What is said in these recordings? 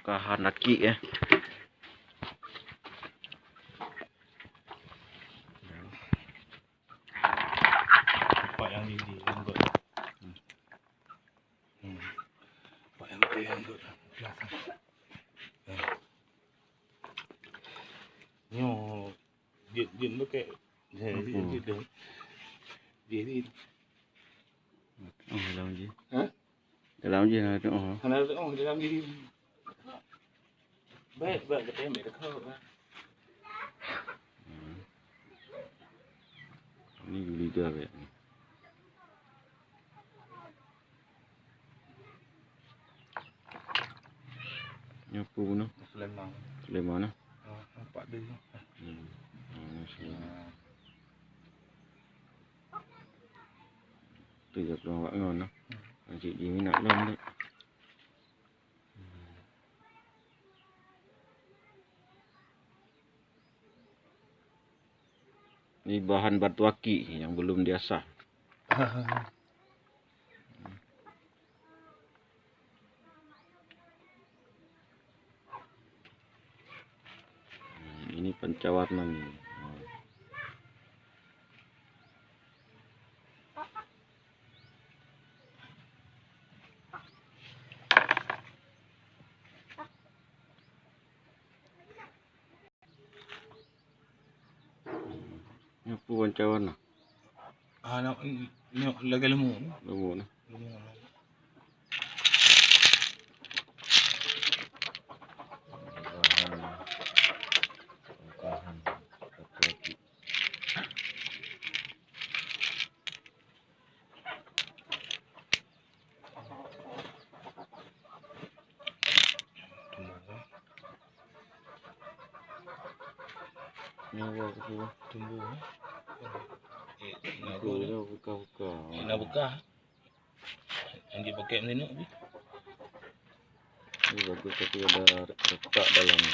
Bongkahan laki ya. Pak yang di lembut. Pak yang di lembut belakang. Nyo dia pakai dia di Dalam je. ha? Dalam je lah tu. Dalam diri. Baik kata ambil kau. Ni liga baik ni. Ni apa guna? Lemang lah. Nampak dia. Tu je keluar kat ngon lah. Cik dia minat lah ni. Ni bahan batu akik yang belum diasah. Ini pancawarna ni. Ni apa pancawarna? Nak lagi lemuk. Lemuk ni. Bongkahan batu akik. Ni awak apa? Tumbuh. Buka. Nak buka. Yang dia pakai macam ni. Ni bagus tapi ada retak dalam ni.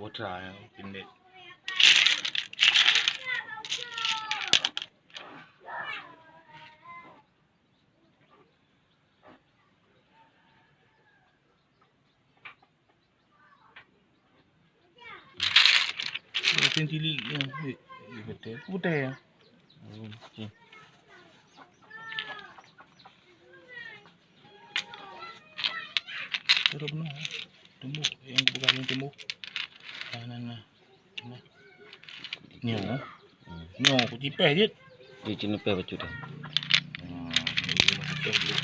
Water yang pendek. Mesin cilik yang betul. Putih ya. Okey. Terus benar. Tumbuh yang bukan yang tumbuh. Nah. Nyo, aku tipis je. Dia cina pe bacu dah. Ini tipis dulu.